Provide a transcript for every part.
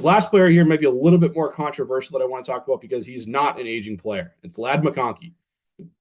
The last player here might be a little bit more controversial that I want to talk about because he's not an aging player. It's Ladd Mcconkey,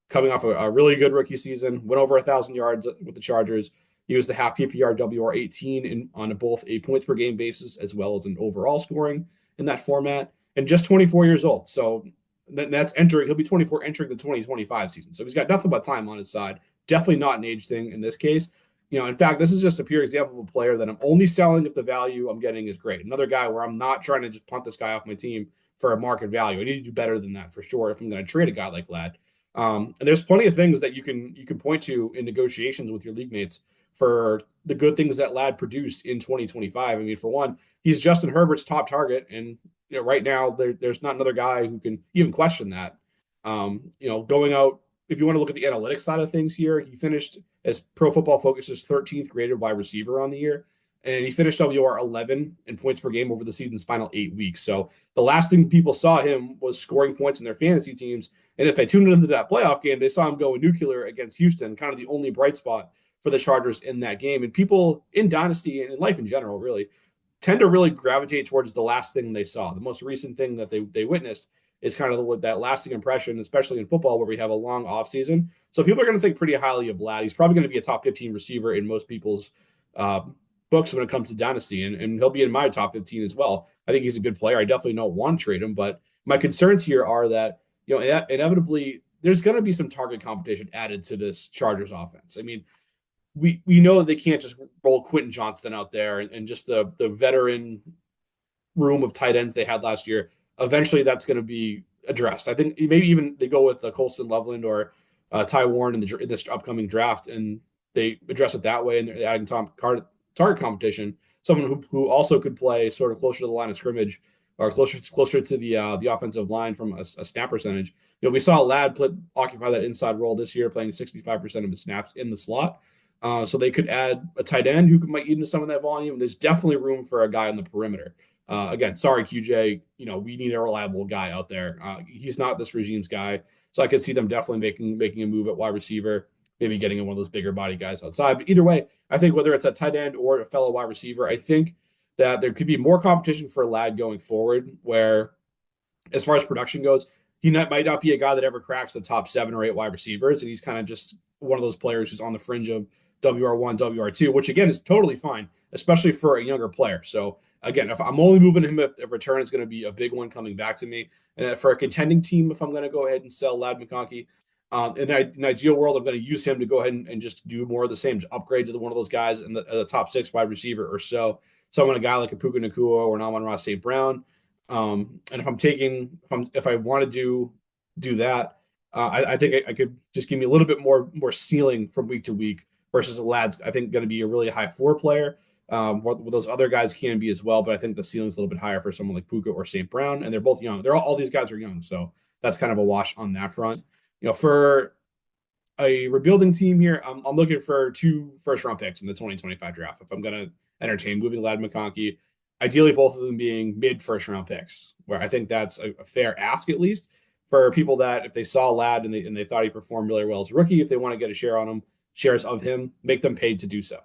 coming off a really good rookie season, went over 1,000 yards with the Chargers. He was the half PPR WR18 on both a points per game basis as well as an overall scoring in that format, and just 24 years old. So that's entering. He'll be 24 entering the 2025 season. So he's got nothing but time on his side. Definitely not an age thing in this case. In fact, this is just a pure example of a player that I'm only selling if the value I'm getting is great. Another guy where I'm not trying to just punt this guy off my team for a market value. I need to do better than that for sure if I'm going to trade a guy like Ladd. And there's plenty of things that you can point to in negotiations with your league mates for the good things that Ladd produced in 2025. I mean, for one, he's Justin Herbert's top target, and right now there's not another guy who can even question that. Going out, if you want to look at the analytics side of things here, he finished as Pro Football Focus's 13th graded wide receiver on the year, and he finished WR 11 in points per game over the season's final 8 weeks. So the last thing people saw him was scoring points in their fantasy teams, and if they tuned into that playoff game, they saw him go nuclear against Houston, kind of the only bright spot for the Chargers in that game. And people in Dynasty and in life in general really tend to really gravitate towards the last thing they saw. The most recent thing that they witnessed is kind of that lasting impression, especially in football where we have a long offseason. So people are going to think pretty highly of Ladd. He's probably going to be a top 15 receiver in most people's books when it comes to Dynasty, and he'll be in my top 15 as well. I think he's a good player. I definitely don't want to trade him, but my concerns here are that, inevitably there's going to be some target competition added to this Chargers offense. I mean, we know that they can't just roll Quentin Johnston out there and just the veteran room of tight ends they had last year. Eventually that's going to be addressed. I think maybe even they go with Colston Loveland or Ty Warren in this upcoming draft, and they address it that way, and they're adding target competition, someone who also could play sort of closer to the line of scrimmage or closer to the offensive line from a snap percentage. We saw Ladd occupy that inside role this year, playing 65% of his snaps in the slot. So they could add a tight end who might eat into some of that volume. There's definitely room for a guy on the perimeter. Again, sorry, QJ, we need a reliable guy out there. He's not this regime's guy. So I could see them definitely making a move at wide receiver, maybe getting in one of those bigger body guys outside. But either way, I think whether it's a tight end or a fellow wide receiver, I think that there could be more competition for Ladd going forward, where as far as production goes, he might not be a guy that ever cracks the top 7 or 8 wide receivers. And he's kind of just one of those players who's on the fringe of WR1, WR2, which again is totally fine, especially for a younger player. So again, if I'm only moving him if return is going to be a big one coming back to me. And for a contending team, if I'm going to go ahead and sell Ladd Mcconkey, in an ideal world, I'm going to use him to go ahead and just do more of the same, to upgrade to one of those guys in the top 6 wide receiver or so. Someone, a guy like a Puka Nacua or an Amon-Ra St. Brown. And if I want to do that, I think I could just give me a little bit more ceiling from week to week versus Ladd's, I think, going to be a really high floor player. What those other guys can be as well, but I think the ceiling's a little bit higher for someone like Puka or St. Brown, and they're both young. All these guys are young, so that's kind of a wash on that front. For a rebuilding team here, I'm looking for 2 first-round picks in the 2025 draft. If I'm going to entertain moving Ladd Mcconkey, ideally both of them being mid-first-round picks, where I think that's a fair ask, at least for people that if they saw Ladd and they thought he performed really well as a rookie, if they want to get a shares of him, make them paid to do so.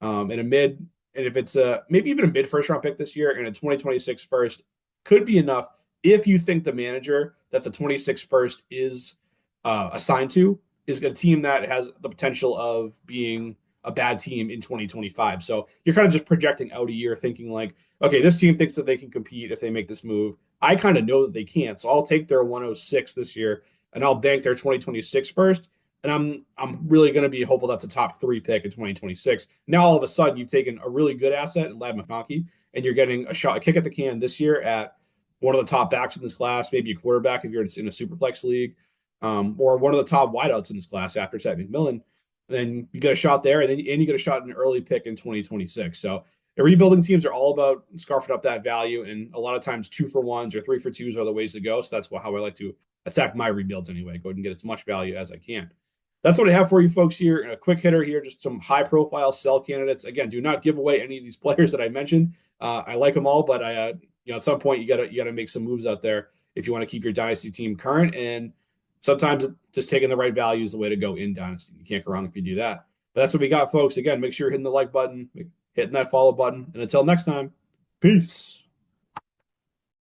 And if it's maybe even a mid first round pick this year and a 2026 first could be enough if you think the manager that the 26 first is assigned to is a team that has the potential of being a bad team in 2025. So you're kind of just projecting out a year thinking like, okay, this team thinks that they can compete if they make this move. I kind of know that they can't. So I'll take their 106 this year and I'll bank their 2026 first. And I'm really going to be hopeful that's a top 3 pick in 2026. Now, all of a sudden, you've taken a really good asset in Ladd Mcconkey, and you're getting a kick at the can this year at one of the top backs in this class, maybe a quarterback if you're in a super flex league, or one of the top wideouts in this class after Ted McMillan. Then you get a shot there, and you get a shot in an early pick in 2026. So the rebuilding teams are all about scarfing up that value, and a lot of times 2-for-1s or 3-for-2s are the ways to go. So that's how I like to attack my rebuilds anyway. Go ahead and get as much value as I can. That's what I have for you folks here. A quick hitter here, just some high-profile sell candidates. Again, do not give away any of these players that I mentioned. I like them all, but at some point you gotta make some moves out there if you want to keep your dynasty team current. And sometimes just taking the right value is the way to go in dynasty. You can't go wrong if you do that. But that's what we got, folks. Again, make sure you're hitting the like button, hitting that follow button, and until next time, peace.